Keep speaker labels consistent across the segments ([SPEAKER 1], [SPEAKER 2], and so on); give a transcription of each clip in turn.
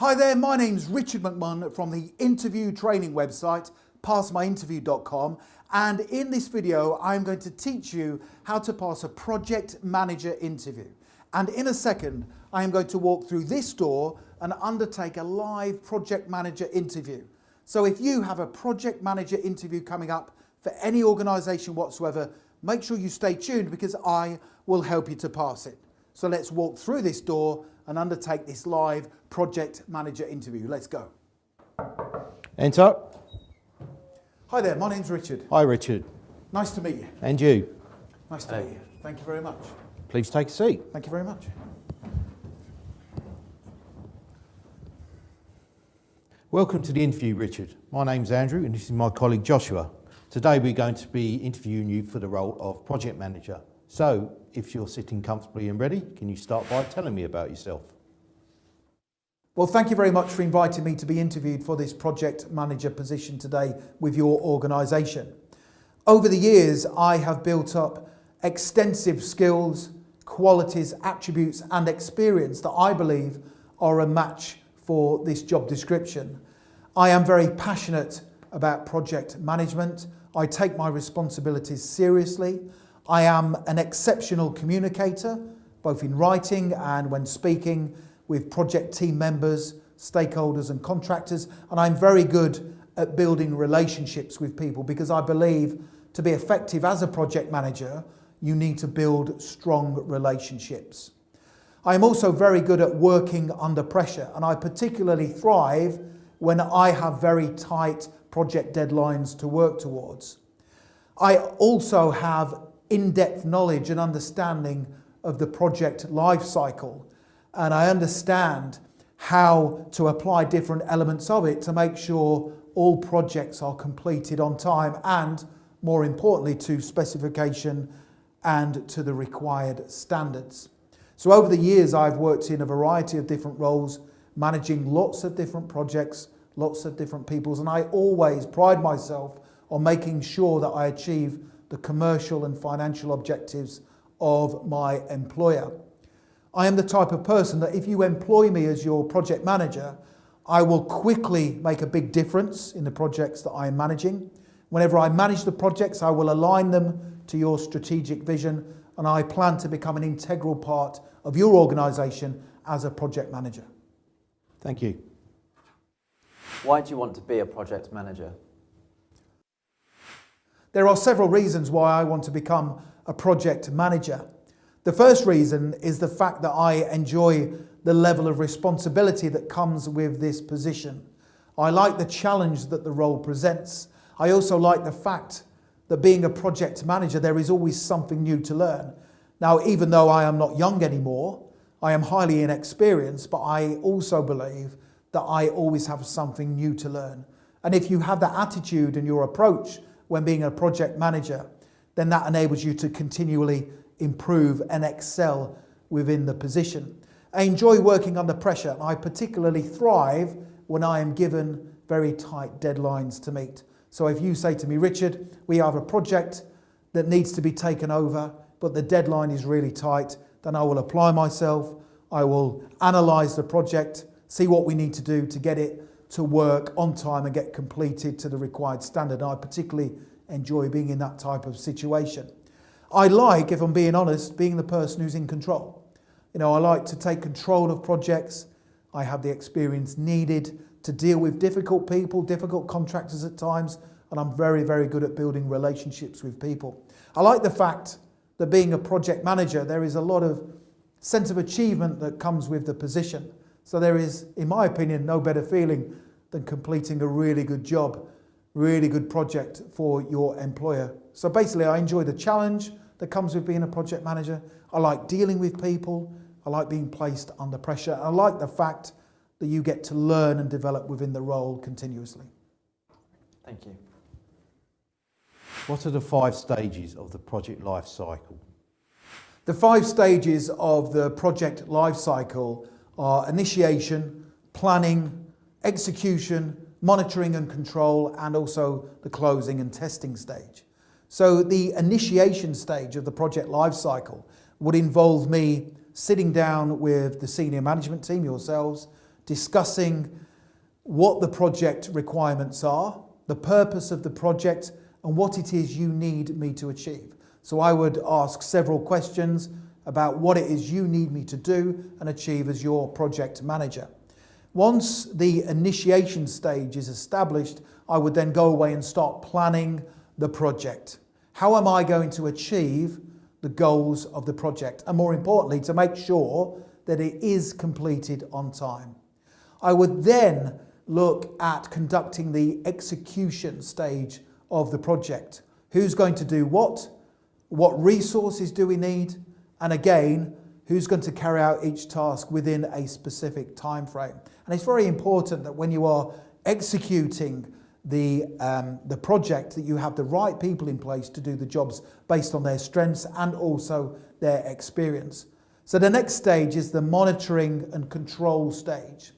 [SPEAKER 1] Hi there, my name's Richard McMunn from the interview training website, passmyinterview.com, and in this video I'm going to teach you how to pass a project manager interview. And in a second I am going to walk through this door and undertake a live project manager interview. So if you have a project manager interview coming up for any organisation whatsoever, make sure you stay tuned because I will help you to pass it. So let's walk through this door and undertake this live project manager interview. Let's go.
[SPEAKER 2] Enter.
[SPEAKER 1] Hi there, my name's Richard.
[SPEAKER 2] Hi Richard.
[SPEAKER 1] Nice to meet you.
[SPEAKER 2] And you.
[SPEAKER 1] Nice to meet you. Thank you very much.
[SPEAKER 2] Please take a seat.
[SPEAKER 1] Thank you very much.
[SPEAKER 2] Welcome to the interview, Richard. My name's Andrew and this is my colleague Joshua. Today we're going to be interviewing you for the role of project manager. So, if you're sitting comfortably and ready, can you start by telling me about yourself?
[SPEAKER 1] Well, thank you very much for inviting me to be interviewed for this project manager position today with your organisation. Over the years, I have built up extensive skills, qualities, attributes and experience that I believe are a match for this job description. I am very passionate about project management. I take my responsibilities seriously. I am an exceptional communicator, both in writing and when speaking with project team members, stakeholders and contractors. And I'm very good at building relationships with people because I believe to be effective as a project manager, you need to build strong relationships. I am also very good at working under pressure, and I particularly thrive when I have very tight project deadlines to work towards. I also have in-depth knowledge and understanding of the project life cycle, and I understand how to apply different elements of it to make sure all projects are completed on time and, more importantly, to specification and to the required standards. So over the years I've worked in a variety of different roles, managing lots of different projects, lots of different peoples, and I always pride myself on making sure that I achieve the commercial and financial objectives of my employer. I am the type of person that if you employ me as your project manager, I will quickly make a big difference in the projects that I am managing. Whenever I manage the projects, I will align them to your strategic vision, and I plan to become an integral part of your organisation as a project manager.
[SPEAKER 2] Thank you.
[SPEAKER 3] Why do you want to be a project manager?
[SPEAKER 1] There are several reasons why I want to become a project manager. The first reason is the fact that I enjoy the level of responsibility that comes with this position. I like the challenge that the role presents. I also like the fact that being a project manager, there is always something new to learn. Now, even though I am not young anymore, I am highly inexperienced, but I also believe that I always have something new to learn. And if you have that attitude and your approach when being a project manager, then that enables you to continually improve and excel within the position. I enjoy working under pressure, and I particularly thrive when I am given very tight deadlines to meet. So if you say to me, Richard, we have a project that needs to be taken over, but the deadline is really tight, then I will apply myself, I will analyse the project, see what we need to do to get it to work on time and get completed to the required standard. And I particularly enjoy being in that type of situation. I like, if I'm being honest, being the person who's in control. You know, I like to take control of projects. I have the experience needed to deal with difficult people, difficult contractors at times, and I'm very, very good at building relationships with people. I like the fact that being a project manager, there is a lot of sense of achievement that comes with the position. So there is, in my opinion, no better feeling than completing a really good job, really good project for your employer. So basically, I enjoy the challenge that comes with being a project manager. I like dealing with people. I like being placed under pressure. I like the fact that you get to learn and develop within the role continuously.
[SPEAKER 3] Thank you.
[SPEAKER 2] What are the 5 stages of the project life cycle?
[SPEAKER 1] The 5 stages of the project life cycle are initiation, planning, execution, monitoring and control, and also the closing and testing stage. So the initiation stage of the project life cycle would involve me sitting down with the senior management team, yourselves, discussing what the project requirements are, the purpose of the project, and what it is you need me to achieve. So I would ask several questions about what it is you need me to do and achieve as your project manager. Once the initiation stage is established, I would then go away and start planning the project. How am I going to achieve the goals of the project? And more importantly, to make sure that it is completed on time. I would then look at conducting the execution stage of the project. Who's going to do what? What resources do we need? And again, who's going to carry out each task within a specific time frame? And it's very important that when you are executing the project, that you have the right people in place to do the jobs based on their strengths and also their experience. So the next stage is the monitoring and control stage.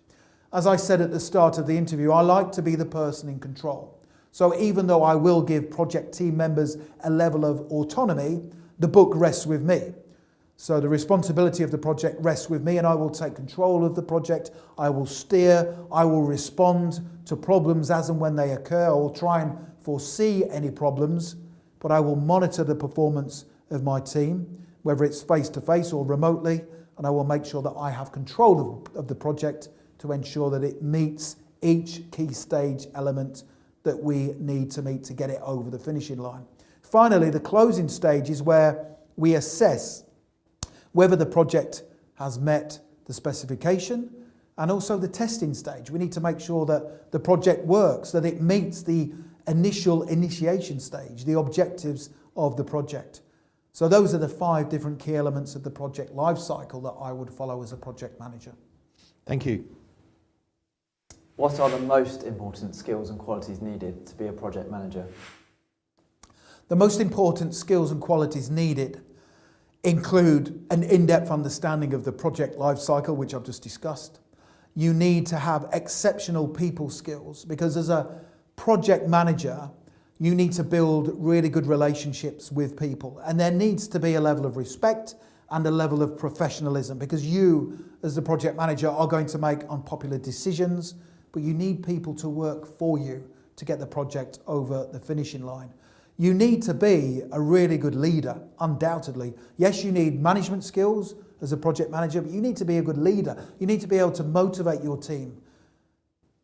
[SPEAKER 1] As I said at the start of the interview, I like to be the person in control. So even though I will give project team members a level of autonomy, the book rests with me. So the responsibility of the project rests with me, and I will take control of the project. I will steer, I will respond to problems as and when they occur. I will try and foresee any problems, but I will monitor the performance of my team, whether it's face-to-face or remotely, and I will make sure that I have control of the project to ensure that it meets each key stage element that we need to meet to get it over the finishing line. Finally, the closing stage is where we assess whether the project has met the specification, and also the testing stage. We need to make sure that the project works, that it meets the initial initiation stage, the objectives of the project. So those are the 5 different key elements of the project life cycle that I would follow as a project manager.
[SPEAKER 2] Thank you.
[SPEAKER 3] What are the most important skills and qualities needed to be a project manager?
[SPEAKER 1] The most important skills and qualities needed include an in-depth understanding of the project life cycle, which I've just discussed. You need to have exceptional people skills, because as a project manager, you need to build really good relationships with people. And there needs to be a level of respect and a level of professionalism, because you, as the project manager, are going to make unpopular decisions, but you need people to work for you to get the project over the finishing line. You need to be a really good leader, undoubtedly. Yes, you need management skills as a project manager, but you need to be a good leader. You need to be able to motivate your team,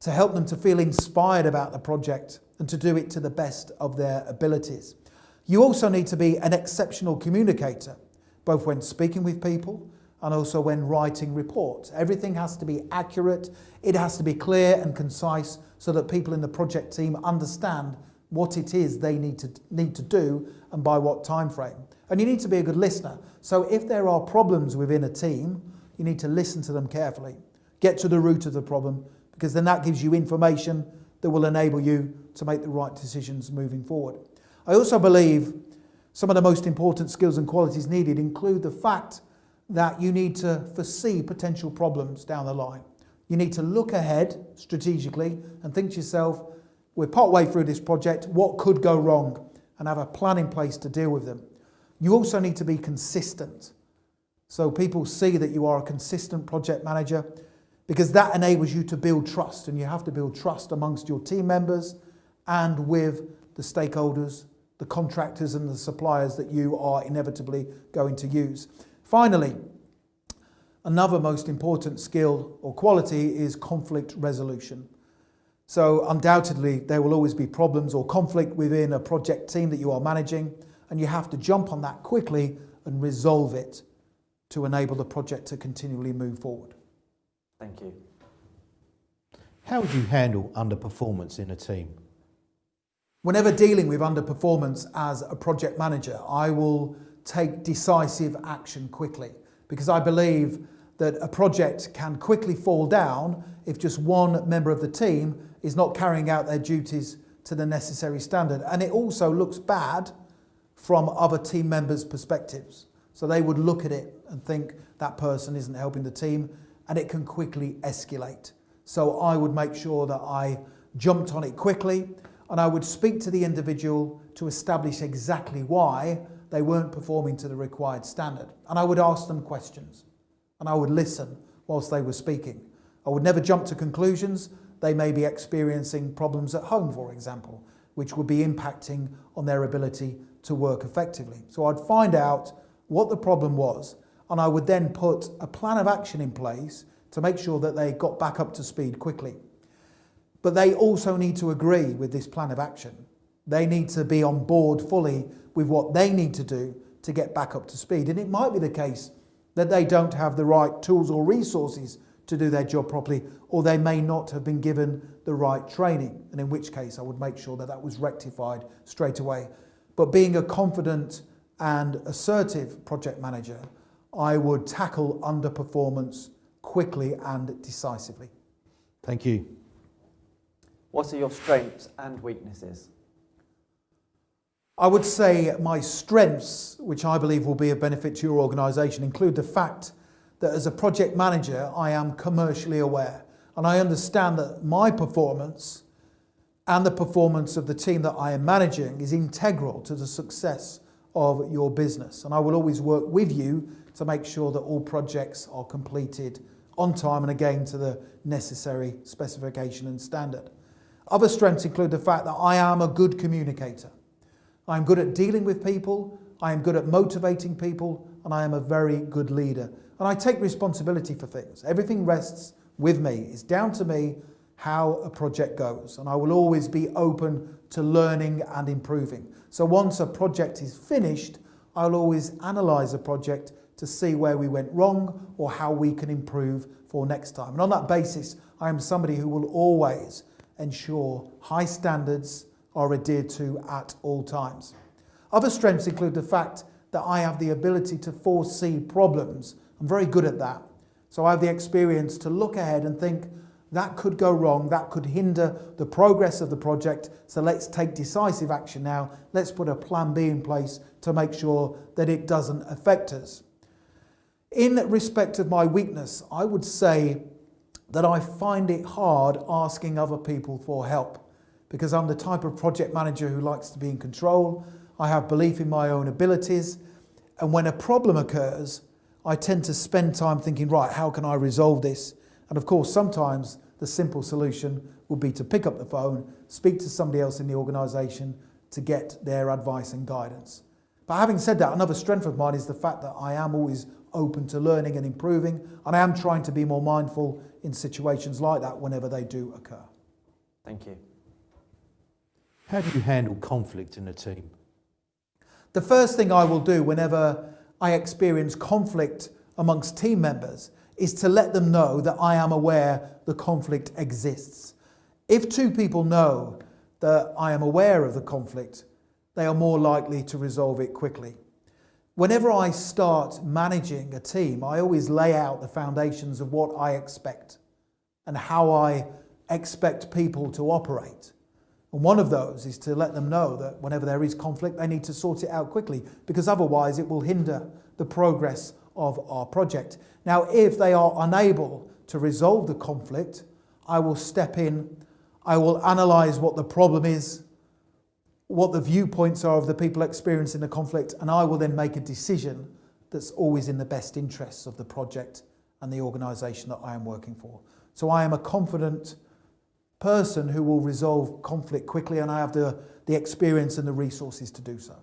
[SPEAKER 1] to help them to feel inspired about the project and to do it to the best of their abilities. You also need to be an exceptional communicator, both when speaking with people and also when writing reports. Everything has to be accurate, it has to be clear and concise so that people in the project team understand what it is they need to do and by what time frame. And you need to be a good listener. So if there are problems within a team, you need to listen to them carefully. Get to the root of the problem, because then that gives you information that will enable you to make the right decisions moving forward. I also believe some of the most important skills and qualities needed include the fact that you need to foresee potential problems down the line. You need to look ahead strategically and think to yourself, we're partway through this project, what could go wrong? And have a plan in place to deal with them. You also need to be consistent. So people see that you are a consistent project manager, because that enables you to build trust, and you have to build trust amongst your team members and with the stakeholders, the contractors and the suppliers that you are inevitably going to use. Finally, another most important skill or quality is conflict resolution. So undoubtedly, there will always be problems or conflict within a project team that you are managing, and you have to jump on that quickly and resolve it to enable the project to continually move forward.
[SPEAKER 3] Thank you.
[SPEAKER 2] How would you handle underperformance in a team?
[SPEAKER 1] Whenever dealing with underperformance as a project manager, I will take decisive action quickly, because I believe that a project can quickly fall down if just one member of the team is not carrying out their duties to the necessary standard. And it also looks bad from other team members' perspectives. So they would look at it and think that person isn't helping the team, and it can quickly escalate. So I would make sure that I jumped on it quickly, and I would speak to the individual to establish exactly why they weren't performing to the required standard. And I would ask them questions, and I would listen whilst they were speaking. I would never jump to conclusions. They may be experiencing problems at home, for example, which would be impacting on their ability to work effectively. So I'd find out what the problem was, and I would then put a plan of action in place to make sure that they got back up to speed quickly. But they also need to agree with this plan of action. They need to be on board fully with what they need to do to get back up to speed. And it might be the case that they don't have the right tools or resources to do their job properly, or they may not have been given the right training, and in which case I would make sure that that was rectified straight away. But being a confident and assertive project manager, I would tackle underperformance quickly and decisively.
[SPEAKER 2] Thank you.
[SPEAKER 3] What are your strengths and weaknesses?
[SPEAKER 1] I would say my strengths, which I believe will be of benefit to your organisation, include the fact that as a project manager, I am commercially aware, and I understand that my performance and the performance of the team that I am managing is integral to the success of your business. And I will always work with you to make sure that all projects are completed on time and again to the necessary specification and standard. Other strengths include the fact that I am a good communicator. I'm good at dealing with people, I am good at motivating people, and I am a very good leader. And I take responsibility for things. Everything rests with me. It's down to me how a project goes. And I will always be open to learning and improving. So once a project is finished, I'll always analyse a project to see where we went wrong or how we can improve for next time. And on that basis, I am somebody who will always ensure high standards are adhered to at all times. Other strengths include the fact that I have the ability to foresee problems. I'm very good at that. So I have the experience to look ahead and think that could go wrong, that could hinder the progress of the project, so let's take decisive action now. Let's put a plan B in place to make sure that it doesn't affect us. In respect of my weakness, I would say that I find it hard asking other people for help, because I'm the type of project manager who likes to be in control. I have belief in my own abilities, and when a problem occurs, I tend to spend time thinking, right, how can I resolve this? And of course, sometimes the simple solution would be to pick up the phone, speak to somebody else in the organisation to get their advice and guidance. But having said that, another strength of mine is the fact that I am always open to learning and improving, and I am trying to be more mindful in situations like that whenever they do occur.
[SPEAKER 3] Thank you.
[SPEAKER 2] How do you handle conflict in a team?
[SPEAKER 1] The first thing I will do whenever I experience conflict amongst team members is to let them know that I am aware the conflict exists. If two people know that I am aware of the conflict, they are more likely to resolve it quickly. Whenever I start managing a team, I always lay out the foundations of what I expect and how I expect people to operate. And one of those is to let them know that whenever there is conflict, they need to sort it out quickly, because otherwise it will hinder the progress of our project. Now, if they are unable to resolve the conflict, I will step in, I will analyse what the problem is, what the viewpoints are of the people experiencing the conflict, and I will then make a decision that's always in the best interests of the project and the organisation that I am working for. So I am a confident person who will resolve conflict quickly, and I have the experience and the resources to do so.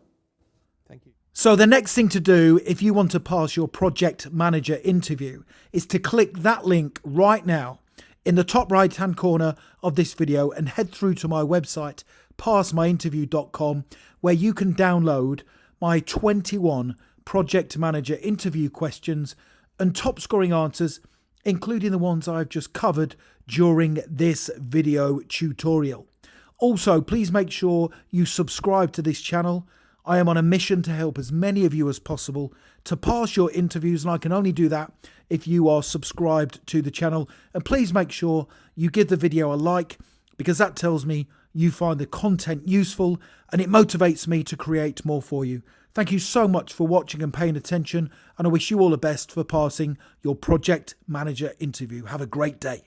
[SPEAKER 2] Thank you.
[SPEAKER 1] So the next thing to do if you want to pass your project manager interview is to click that link right now in the top right hand corner of this video and head through to my website passmyinterview.com, where you can download my 21 project manager interview questions and top scoring answers, including the ones I've just covered during this video tutorial. Also, please make sure you subscribe to this channel. I am on a mission to help as many of you as possible to pass your interviews, and I can only do that if you are subscribed to the channel. And please make sure you give the video a like, because that tells me you find the content useful and it motivates me to create more for you. Thank you so much for watching and paying attention, and I wish you all the best for passing your project manager interview. Have a great day.